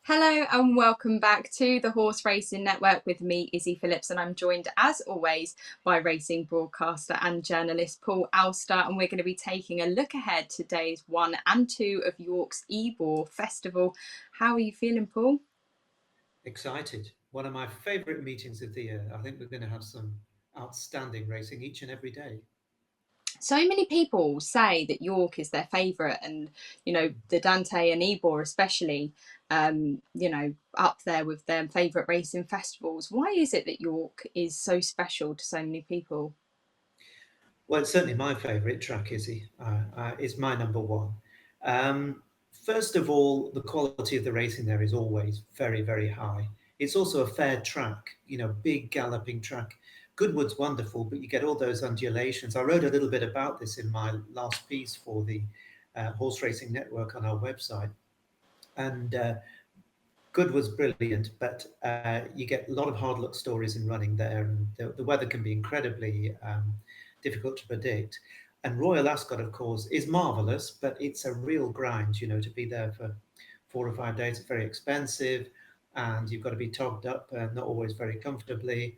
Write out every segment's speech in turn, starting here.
Hello and welcome back to the Horse Racing Network with me, Izzy Phillips, and I'm joined as always by racing broadcaster and journalist Paul Alster, and we're going to be taking a look ahead to days 1 and 2 of York's Ebor Festival. How are you feeling, Paul? Excited. One of my favourite meetings of the year. I think we're going to have some outstanding racing each and every day. So many people say that York is their favourite, and the Dante and Ebor especially, up there with their favourite racing festivals. Why is it that York is so special to so many people? Well, it's certainly my favourite track, Izzy. It's my number one. Um, First of all, the quality of the racing there is always very, very high. It's also a fair track, big galloping track. Goodwood's wonderful, but you get all those undulations. I wrote a little bit about this in my last piece for the Horse Racing Network on our website. And Goodwood's brilliant, but you get a lot of hard luck stories in running there, and the weather can be incredibly difficult to predict. And Royal Ascot, of course, is marvelous, but it's a real grind, to be there for 4 or 5 days. It's very expensive, and you've got to be togged up, not always very comfortably.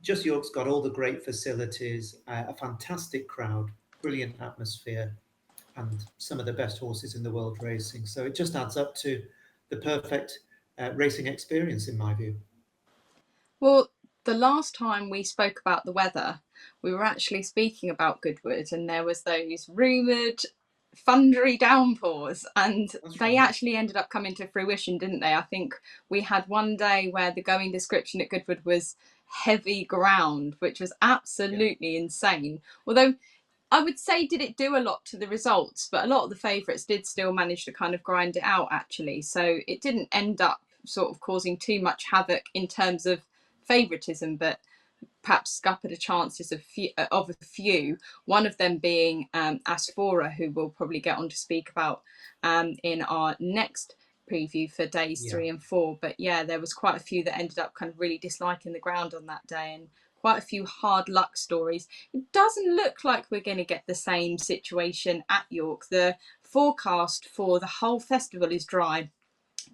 Just York's got all the great facilities, a fantastic crowd, brilliant atmosphere, and some of the best horses in the world racing. So it just adds up to the perfect racing experience, in my view. Well, the last time we spoke about the weather, we were actually speaking about Goodwood, and there was those rumoured thundery downpours, and That's they right. actually ended up coming to fruition, didn't they? I think we had one day where the going description at Goodwood was heavy ground, which was Yeah. absolutely insane. Although I would say, did it do a lot to the results? But a lot of the favourites did still manage to kind of grind it out, actually. So it didn't end up sort of causing too much havoc in terms of favouritism, but perhaps scuppered the chances of a few. One of them being Asphora, who we'll probably get on to speak about in our next preview for days Yeah. 3 and 4. But yeah, there was quite a few that ended up kind of really disliking the ground on that day, and quite a few hard luck stories. It doesn't look like we're going to get the same situation at York. The forecast for the whole festival is dry.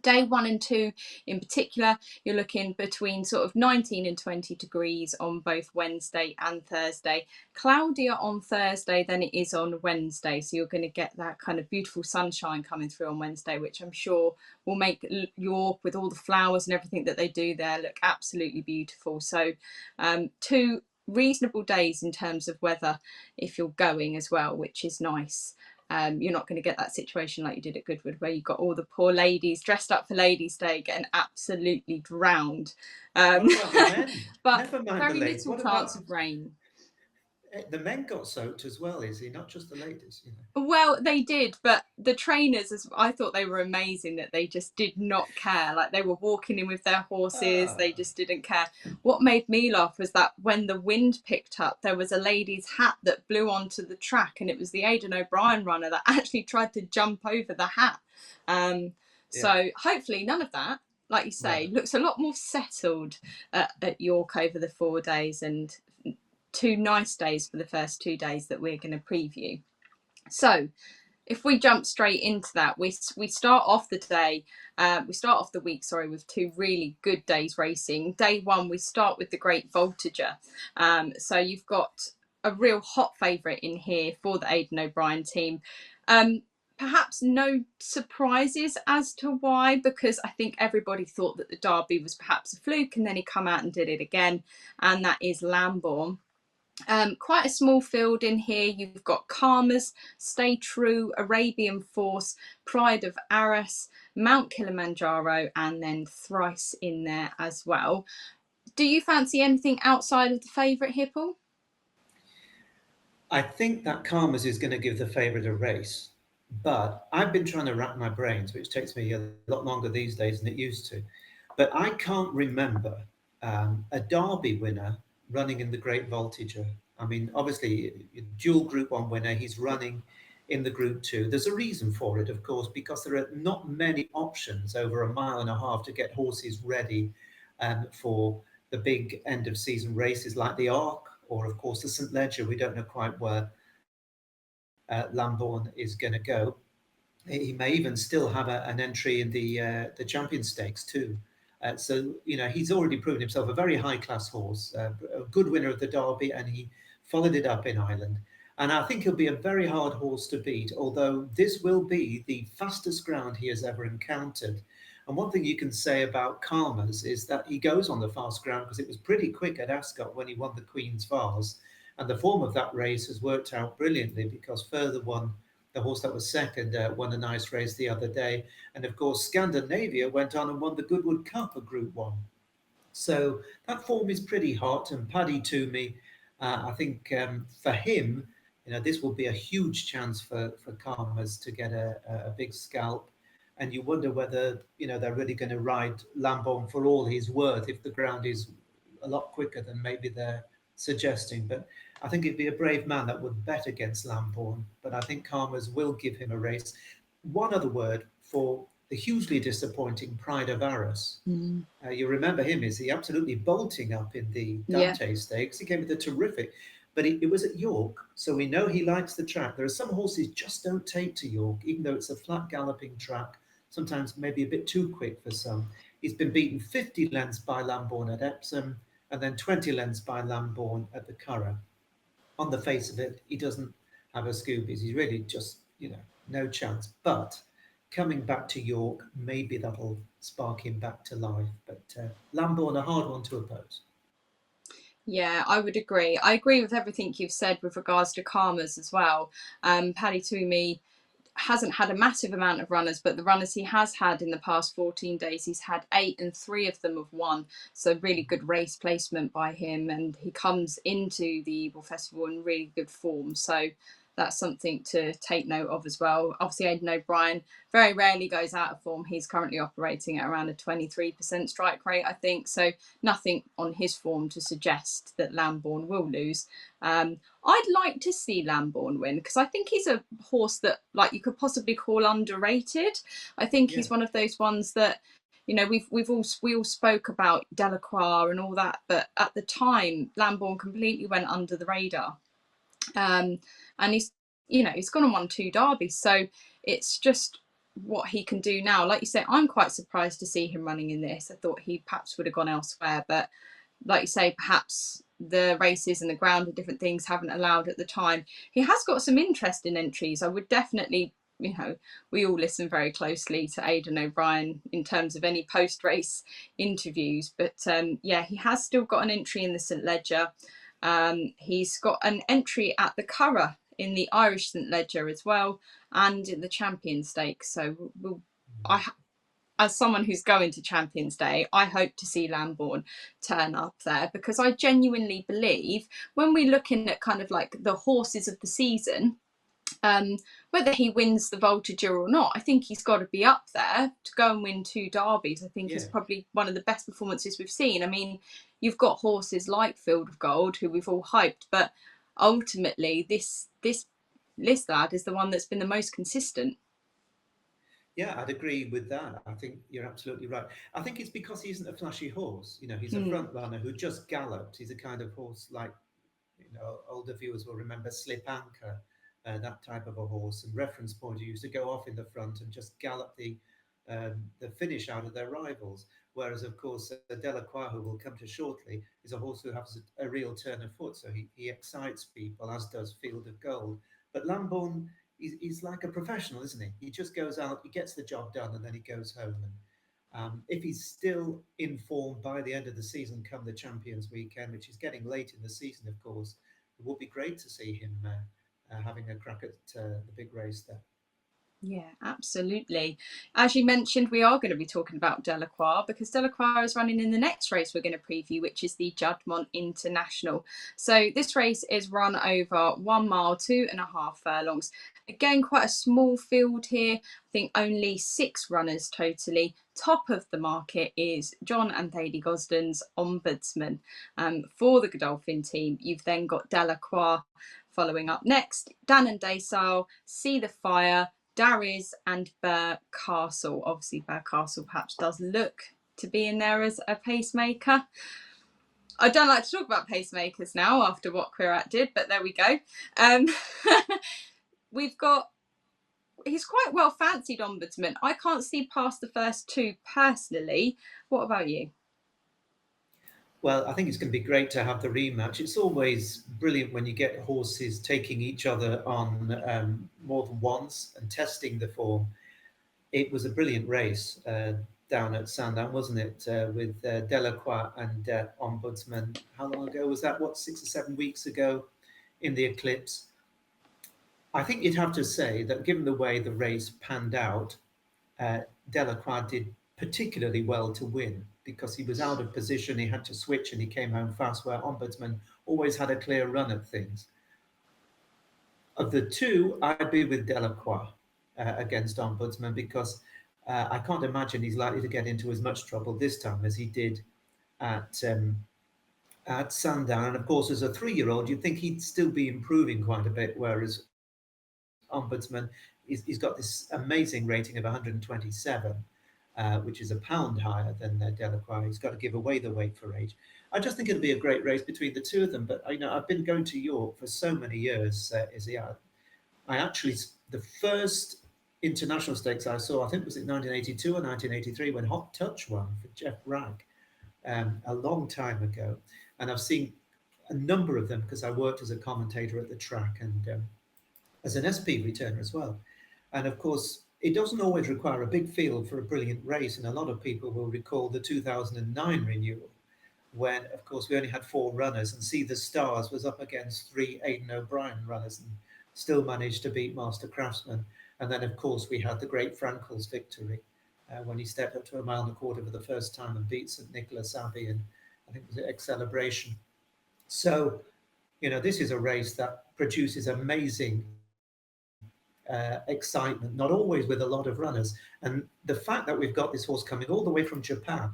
Day 1 and 2 in particular, you're looking between sort of 19 and 20 degrees on both Wednesday and Thursday. Cloudier on Thursday than it is on Wednesday, so you're going to get that kind of beautiful sunshine coming through on Wednesday, which I'm sure will make York, with all the flowers and everything that they do there, look absolutely beautiful. So 2 reasonable days in terms of weather if you're going as well, which is nice. You're not going to get that situation like you did at Goodwood, where you've got all the poor ladies dressed up for Ladies' Day getting absolutely drowned. Um, What about the men? but Never mind the very ladies. little What chance about of rain. the men got soaked as well, is he? Not just the ladies. Well, they did, but the trainers, as I thought, they were amazing that they just did not care. Like, they were walking in with their horses, they Ah, just didn't care. What made me laugh was that when the wind picked up, there was a lady's hat that blew onto the track, and it was the Aidan O'Brien runner that actually tried to jump over the hat. Um, yeah. so hopefully none of that. Like you No. say, looks a lot more settled at York over the 4 days, and 2 nice days for the first 2 days that we're going to preview. So, if we jump straight into that, we start off the week, sorry, with 2 really good days racing. Day 1, we start with the Great Voltager. So you've got a real hot favourite in here for the Aidan O'Brien team. Perhaps no surprises as to why, because I think everybody thought that the Derby was perhaps a fluke, and then he come out and did it again, and that is Lambourn. Quite a small field in here. You've got Karmas, Stay True, Arabian Force, Pride of Arras, Mount Kilimanjaro, and then Thrice in there as well. Do you fancy anything outside of the favourite, Hipple? I think that Karmas is going to give the favourite a race, but I've been trying to rack my brains, which takes me a lot longer these days than it used to. But I can't remember a Derby winner running in the Great Voltager. I mean, obviously, dual Group 1 winner, he's running in the Group 2. There's a reason for it, of course, because there are not many options over a mile and a half to get horses ready for the big end of season races like the Arc or, of course, the St. Leger. We don't know quite where Lambourn is going to go. He may even still have an entry in the Champion Stakes too. So he's already proven himself a very high class horse, a good winner of the Derby, and he followed it up in Ireland. And I think he'll be a very hard horse to beat, although this will be the fastest ground he has ever encountered. And one thing you can say about Karmas is that he goes on the fast ground because it was pretty quick at Ascot when he won the Queen's Vase. And the form of that race has worked out brilliantly because Further won, the horse that was second, won a nice race the other day. And of course, Scandinavia went on and won the Goodwood Cup, a Group 1. So that form is pretty hot. And Paddy Toomey, I think for him, this will be a huge chance for Karmas to get a big scalp. And you wonder whether, they're really going to ride Lamborn for all he's worth if the ground is a lot quicker than maybe they're suggesting. But I think it'd be a brave man that would bet against Lamborn. But I think Karmas will give him a race. One other word for the hugely disappointing Pride of Arras. Mm. You remember him, is he absolutely bolting up in the Yeah. Dante Stakes? He came with a terrific, but it was at York, so we know he likes the track. There are some horses just don't take to York, even though it's a flat galloping track, sometimes maybe a bit too quick for some. He's been beaten 50 lengths by Lamborn at Epsom and then 20 lengths by Lamborn at the Curragh. On the face of it, he doesn't have a Scoobies. He's really just, no chance. But coming back to York, maybe that'll spark him back to life. But Lamborn, a hard one to oppose. Yeah, I would agree. I agree with everything you've said with regards to Karmas as well. Paddy Toomey hasn't had a massive amount of runners, but the runners he has had in the past 14 days, he's had 8 and 3 of them have won. So really good race placement by him, and he comes into the Ebor Festival in really good form. So that's something to take note of as well. Obviously, Aidan O'Brien very rarely goes out of form. He's currently operating at around a 23% strike rate, I think. So nothing on his form to suggest that Lamborn will lose. I'd like to see Lamborn win because I think he's a horse that you could possibly call underrated. I think he's one of those ones that we all spoke about Delacroix and all that, but at the time Lamborn completely went under the radar. And he's gone and won 2 derbies, so it's just what he can do now. Like you say, I'm quite surprised to see him running in this. I thought he perhaps would have gone elsewhere, but like you say, perhaps the races and the ground and different things haven't allowed at the time. He has got some interesting entries. I would definitely, we all listen very closely to Aidan O'Brien in terms of any post-race interviews, but he has still got an entry in the St Leger. He's got an entry at the Curragh in the Irish St Leger as well, and in the Champion Stakes. So as someone who's going to Champions Day, I hope to see Lamborn turn up there, because I genuinely believe when we're looking at kind of like the horses of the season, whether he wins the Voltigeur or not, I think he's got to be up there to go and win 2 derbies. I think is probably one of the best performances we've seen. I mean, you've got horses like Field of Gold, who we've all hyped, but ultimately this list lad is the one that's been the most consistent. Yeah, I'd agree with that. I think you're absolutely right. I think it's because he isn't a flashy horse. He's a front runner who just galloped. He's a kind of horse like, older viewers will remember Slip Anchor, that type of a horse. And Reference Point, who used to go off in the front and just gallop the finish out of their rivals. Whereas, of course, Delacroix, who we'll come to shortly, is a horse who has a real turn of foot. So he excites people, as does Field of Gold. But Lamborn, he's like a professional, isn't he? He just goes out, he gets the job done, and then he goes home. And if he's still in form by the end of the season, come the Champions Weekend, which is getting late in the season, of course, it would be great to see him having a crack at the big race there. Yeah, absolutely. As you mentioned, we are going to be talking about Delacroix because Delacroix is running in the next race we're going to preview, which is the Juddmonte International. So this race is run over 1 mile, 2.5 furlongs. Again, quite a small field here. I think only 6 runners totally. Top of the market is John and Thady Gosden's Ombudsman. For the Godolphin team, you've then got Delacroix following up next. Dan and Daysile, See the Fire, Darries and Burr Castle. Obviously, Burr Castle perhaps does look to be in there as a pacemaker. I don't like to talk about pacemakers now after what Quirat did, but there we go. We've got he's quite well fancied, Ombudsman. I can't see past the first two personally. What about you? Well, I think it's going to be great to have the rematch. It's always brilliant when you get horses taking each other on more than once and testing the form. It was a brilliant race down at Sandown, wasn't it? With Delacroix and Ombudsman. How long ago was that? What, 6 or 7 weeks ago in the Eclipse? I think you'd have to say that given the way the race panned out, uh, Delacroix did particularly well to win because he was out of position, he had to switch, and he came home fast, where Ombudsman always had a clear run at things. Of the two, I'd be with Delacroix against Ombudsman because I can't imagine he's likely to get into as much trouble this time as he did at at Sandown. And of course, as a 3-year-old, you'd think he'd still be improving quite a bit, whereas Ombudsman, he's got this amazing rating of 127, which is a pound higher than Delacroix. He's got to give away the weight for age. I just think it'll be a great race between the two of them. But I've been going to York for so many years, Izzy. I actually, the first international stakes I saw, I think was in 1982 or 1983 when Hot Touch won for Jeff Ragg, a long time ago. And I've seen a number of them because I worked as a commentator at the track and as an SP returner as well. And of course, it doesn't always require a big field for a brilliant race. And a lot of people will recall the 2009 renewal, when, of course, we only had 4 runners, and See the Stars was up against 3 Aidan O'Brien runners and still managed to beat Master Craftsman. And then, of course, we had the great Frankel's victory when he stepped up to 1.25 miles for the first time and beat St Nicholas Abbey, and I think it was Celebration. So, this is a race that produces amazing excitement, not always with a lot of runners. And the fact that we've got this horse coming all the way from Japan,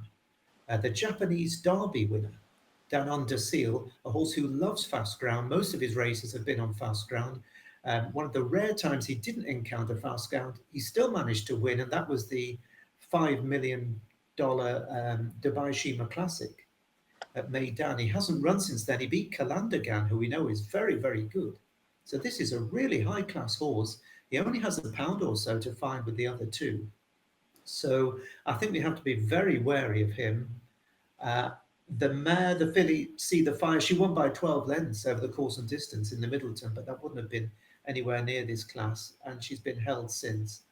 the Japanese Derby winner, down under Seal, a horse who loves fast ground. Most of his races have been on fast ground. One of the rare times he didn't encounter fast ground, he still managed to win, and that was the $5 million Dubai Shima Classic at Meydan. He hasn't run since then. He beat Kalandagan, who we know is very, very good. So this is a really high-class horse. He only has a pound or so to find with the other two. So I think we have to be very wary of him. Uh, the mare, the filly, See the Fire, she won by 12 lengths over the course and distance in the Middleton, but that wouldn't have been anywhere near this class, and she's been held since.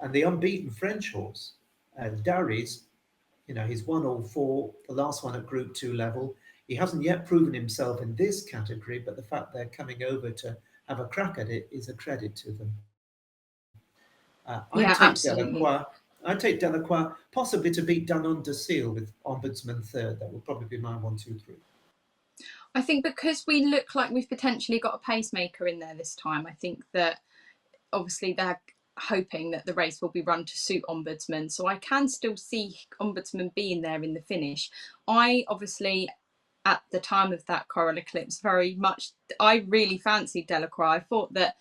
And the unbeaten French horse, Darry's, he's won all 4, the last one at Group 2 level. He hasn't yet proven himself in this category, but the fact they're coming over to have a crack at it is a credit to them. I Yeah, take absolutely. Delacroix. I take Delacroix, possibly to beat Done Under Seal with Ombudsman third. That will probably be my 1, 2, 3. I think because we look like we've potentially got a pacemaker in there this time, I think that obviously they're hoping that the race will be run to suit Ombudsman. So I can still see Ombudsman being there in the finish. I obviously, at the time of that Coral Eclipse, I really fancied Delacroix. I thought that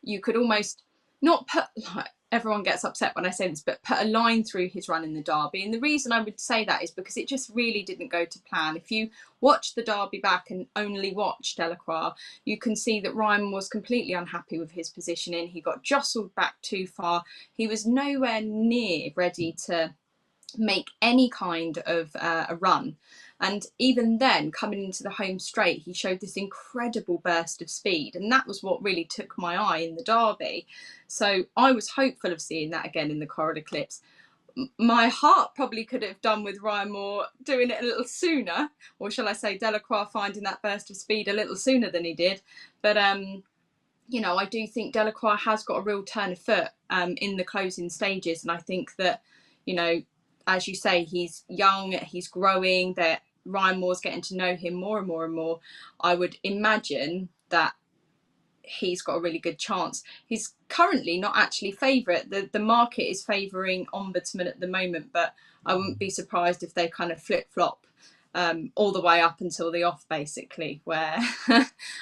you could almost not put, like, everyone gets upset when I say this, but put a line through his run in the Derby. And the reason I would say that is because it just really didn't go to plan. If you watch the Derby back and only watch Delacroix, you can see that Ryan was completely unhappy with his positioning. He got jostled back too far. He was nowhere near ready to make any kind of a run. And even then, coming into the home straight, he showed this incredible burst of speed. And that was what really took my eye in the Derby. So I was hopeful of seeing that again in the Coral Eclipse. My heart probably could have done with Ryan Moore doing it a little sooner, or shall I say Delacroix finding that burst of speed a little sooner than he did. But I do think Delacroix has got a real turn of foot in the closing stages. And I think that, as you say, he's young, he's growing, that Ryan Moore's getting to know him more and more and more. I would imagine that he's got a really good chance. He's currently not actually favourite. The market is favouring Ombudsman at the moment, but I wouldn't be surprised if they kind of flip-flop all the way up until the off, basically, where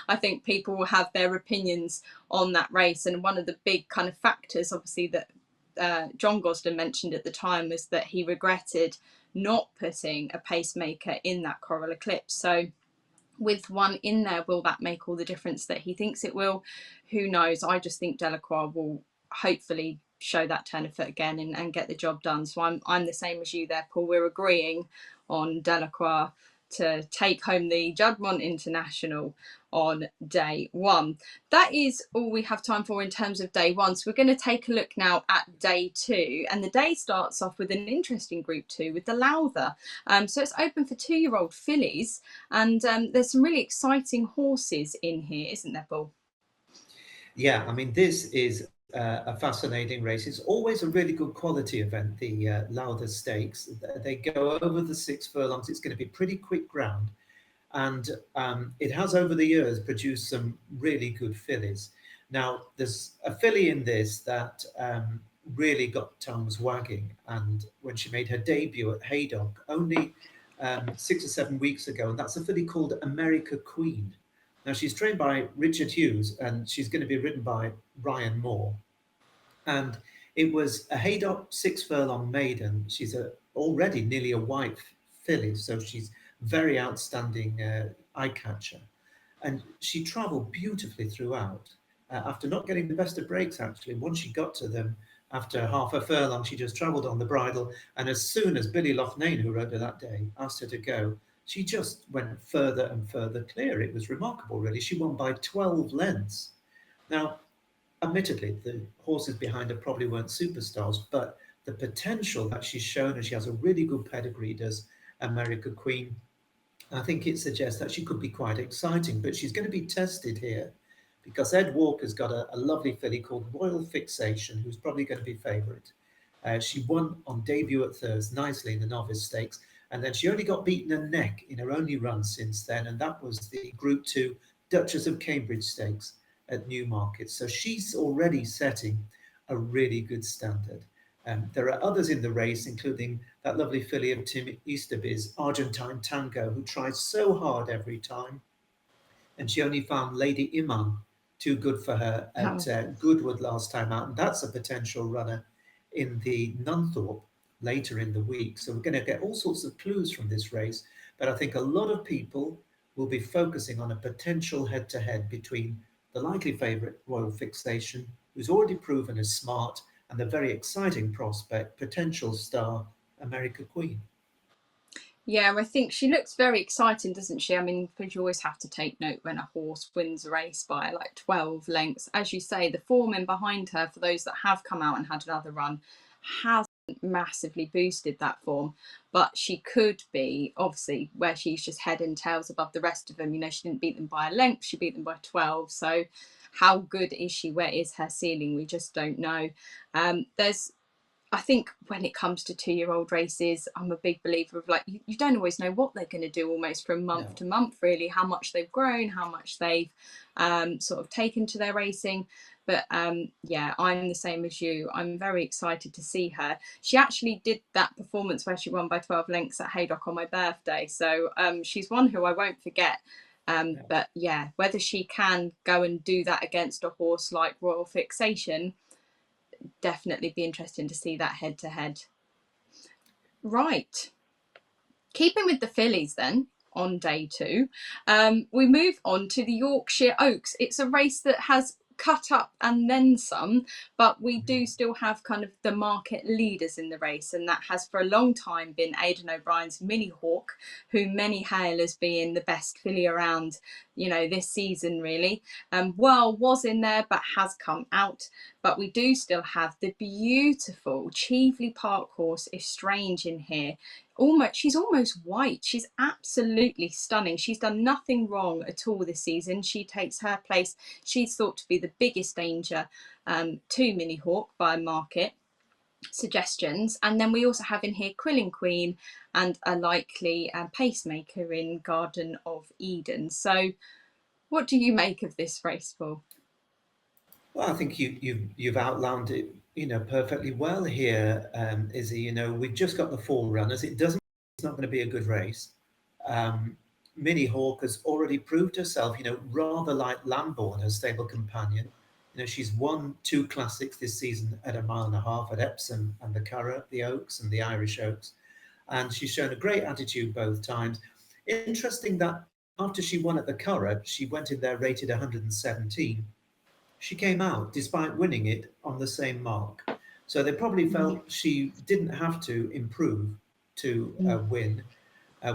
I think people will have their opinions on that race. And one of the big kind of factors, obviously, that John Gosden mentioned at the time was that he regretted not putting a pacemaker in that Coral Eclipse. So with one in there, will that make all the difference that he thinks it will? Who knows? I just think Delacroix will hopefully show that turn of foot again and get the job done. So I'm the same as you there, Paul. We're agreeing on Delacroix to take home the Juddmonte International on day one. That is all we have time for in terms of day one. So we're going to take a look now at day two. And the day starts off with an interesting group two with the Lowther. So it's open for 2-year-old fillies. And there's some really exciting horses in here, isn't there, Paul? Yeah, I mean, this is a fascinating race. It's always a really good quality event, the Lowther Stakes. They go over the 6 furlongs. It's going to be pretty quick ground. And it has over the years produced some really good fillies. Now, there's a filly in this that really got tongues wagging, and when she made her debut at Haydock only 6 or 7 weeks ago, and that's a filly called America Queen. Now, she's trained by Richard Hughes, and she's going to be ridden by Ryan Moore. And it was a Haydock 6 furlong maiden. She's already nearly a white filly, so she's very outstanding eye catcher. And she travelled beautifully throughout. After not getting the best of breaks, actually, once she got to them after half a furlong, she just travelled on the bridle. And as soon as Billy Loughnane, who rode her that day, asked her to go, she just went further and further clear. It was remarkable, really. She won by 12 lengths. Now, admittedly, the horses behind her probably weren't superstars, but the potential that she's shown, and she has a really good pedigree, does America Queen. I think it suggests that she could be quite exciting, but she's going to be tested here because Ed Walker's got a lovely filly called Royal Fixation, who's probably going to be favourite. She won on debut at Thurs nicely in the novice stakes, and then she only got beaten a neck in her only run since then, and that was the Group 2 Duchess of Cambridge Stakes at Newmarket. So she's already setting a really good standard. There are others in the race, including that lovely filly of Tim Easterby's, Argentine Tango, who tries so hard every time. And she only found Lady Iman too good for her at Oh. Goodwood last time out. And that's a potential runner in the Nunthorpe later in the week. So we're going to get all sorts of clues from this race. But I think a lot of people will be focusing on a potential head to head between the likely favourite Royal Fixation, who's already proven as smart, and the very exciting prospect, potential star, America Queen. Yeah, I think she looks very exciting, doesn't she? I mean, because you always have to take note when a horse wins a race by like 12 lengths. As you say, the form in behind her, for those that have come out and had another run, hasn't massively boosted that form. But she could be, obviously, where she's just head and tails above the rest of them. You know, she didn't beat them by a length, she beat them by 12. So how good is she? Where is her ceiling? We just don't know. I think when it comes to 2-year-old races, I'm a big believer of like, you don't always know what they're going to do almost from month No. to month, really, how much they've grown, how much they've sort of taken to their racing. But yeah, I'm the same as you. I'm very excited to see her. She actually did that performance where she won by 12 lengths at Haydock on my birthday. So she's one who I won't forget. But yeah, whether she can go and do that against a horse like Royal Fixation, definitely be interesting to see that head to head. Right. Keeping with the fillies then on day two, we move on to the Yorkshire Oaks. It's a race that has cut up and then some, but we do still have kind of the market leaders in the race, and that has for a long time been Aidan O'Brien's Mini Hawk, who many hail as being the best filly around, you know, this season really. Well, was in there but has come out. But we do still have the beautiful Cheveley Park horse Estrange in here. She's almost white. She's absolutely stunning. She's done nothing wrong at all this season. She takes her place. She's thought to be the biggest danger to Mini Hawk by market suggestions. And then we also have in here Quilling Queen and a likely pacemaker in Garden of Eden. So what do you make of this race, Paul? Well, I think you've outlined it, perfectly well here, Izzy. We've just got the 4 runners. It's not going to be a good race. Minnie Hawk has already proved herself, rather like Lambourne, her stable companion. She's won 2 classics this season at a mile and a half at Epsom and the Curragh, the Oaks and the Irish Oaks, and she's shown a great attitude both times. Interesting that after she won at the Curragh, she went in there rated 117. she came out despite winning it on the same mark. So they probably felt she didn't have to improve to Mm. win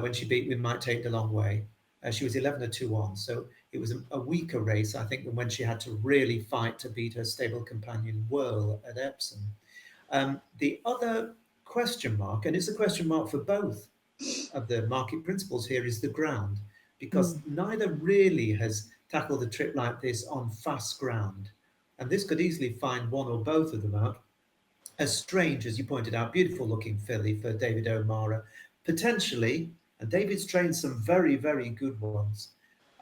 when she beat We Might Take the Long Way. She was 11-2 on, so it was a weaker race, I think, than when she had to really fight to beat her stable companion Whirl at Epsom. The other question mark, and it's a question mark for both of the market principles here, is the ground, because Mm. neither really has tackled a trip like this on fast ground. And this could easily find one or both of them out. As strange as you pointed out, beautiful looking filly for David O'Mara, potentially, and David's trained some very, very good ones.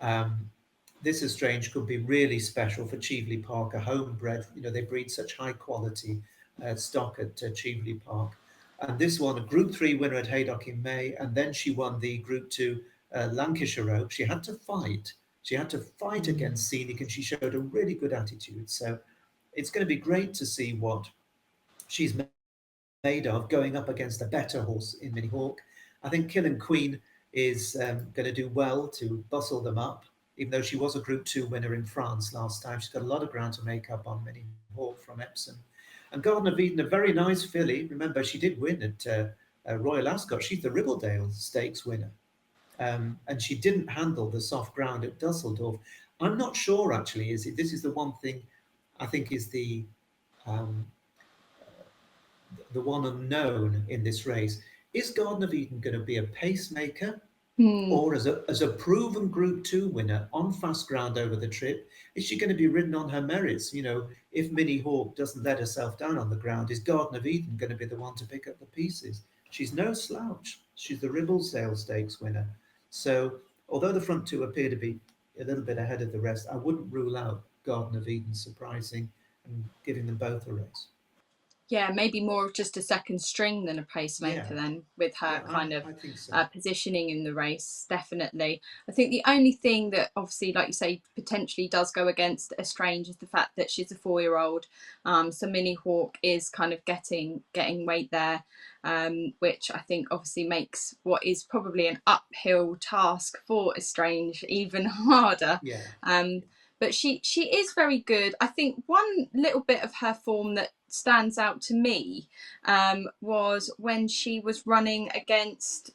Um, this is strange could be really special for Cheveley Park, a homebred. You know, they breed such high quality stock at Cheveley Park. And this one, a Group 3 winner at Haydock in May, and then she won the Group 2 Lancashire Oak. She had to fight. She had to fight Mm. against Scenic, and she showed a really good attitude. So it's going to be great to see what she's made of going up against a better horse in Minnie Hawk. I think Killing Queen is going to do well to bustle them up, even though she was a Group 2 winner in France last time. She's got a lot of ground to make up on Minnie Hawk from Epsom. And Garden of Eden, a very nice filly. Remember, she did win at Royal Ascot. She's the Ribblesdale Stakes winner. And she didn't handle the soft ground at Dusseldorf. I'm not sure, actually, is it? This is the one thing I think is um, the one unknown in this race. Is Garden of Eden going to be a pacemaker, Mm. or as a proven Group 2 winner on fast ground over the trip, is she going to be ridden on her merits? You know, if Minnie Hawk doesn't let herself down on the ground, is Garden of Eden going to be the one to pick up the pieces? She's no slouch. She's the Ribblesdale Stakes winner. So, although the front two appear to be a little bit ahead of the rest, I wouldn't rule out Garden of Eden surprising and giving them both a race. Yeah, maybe more of just a second string than a pacemaker Yeah, then, with her yeah, kind of I think so. positioning in the race. Definitely. I think the only thing that obviously, like you say, potentially does go against Estrange is the fact that she's a 4-year-old. So Minnie Hawk is kind of getting weight there, which I think obviously makes what is probably an uphill task for Estrange even harder. Yeah, Um, but she is very good. I think one little bit of her form that stands out to me was when she was running against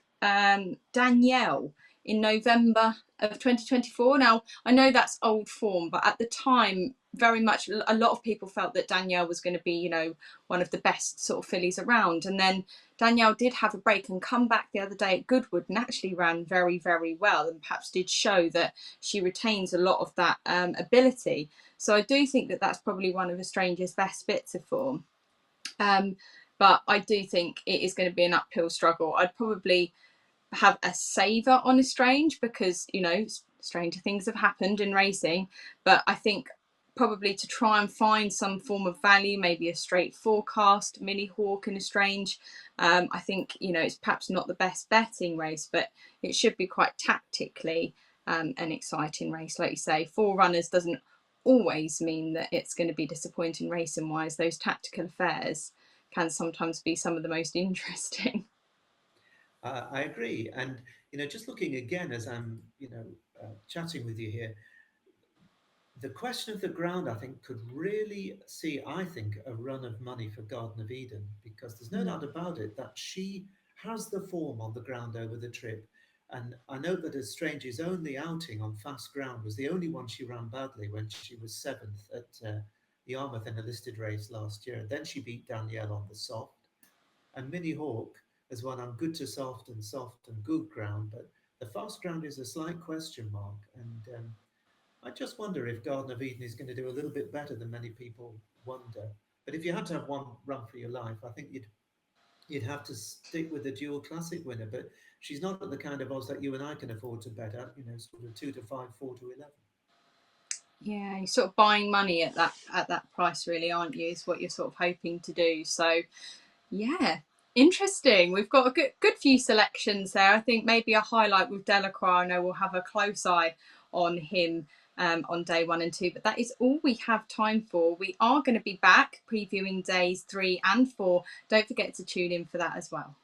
Danielle in November of 2024. Now, I know that's old form, but at the time, very much a lot of people felt that Danielle was going to be, you know, one of the best sort of fillies around. And then Danielle did have a break and come back the other day at Goodwood and actually ran very, very well, and perhaps did show that she retains a lot of that ability. So I do think that that's probably one of Estranger's best bits of form. Um, but I do think it is going to be an uphill struggle. I'd probably have a saver on Estrange because, you know, stranger things have happened in racing. But I think probably to try and find some form of value, maybe a straight forecast, Minnie Hawk and Estrange. I think, you know, it's perhaps not the best betting race, but it should be quite tactically an exciting race. Like you say, 4 runners doesn't always mean that it's going to be disappointing racing wise. Those tactical affairs can sometimes be some of the most interesting. I agree. And, you know, just looking again as I'm, chatting with you here, the question of the ground, I think, could really see, I think, a run of money for Garden of Eden, because there's no doubt about it that she has the form on the ground over the trip. And I know that Estrange's only outing on fast ground was the only one she ran badly when she was seventh at the Yarmouth in a listed race last year. And then she beat Danielle on the soft. And Minnie Hawk has won on good to soft and good ground. But the fast ground is a slight question mark. And I just wonder if Garden of Eden is going to do a little bit better than many people wonder. But if you had to have one run for your life, I think you'd have to stick with the dual classic winner. But she's not at the kind of odds that you and I can afford to bet at. You know, sort of 2 to 5, 4 to 11. Yeah, you're sort of buying money at that price, really, aren't you? Is what you're sort of hoping to do. So, yeah, interesting. We've got a good few selections there. I think maybe a highlight with Delacroix. I know we'll have a close eye on him on day 1 and 2, but that is all we have time for. We are going to be back previewing days 3 and 4. Don't forget to tune in for that as well.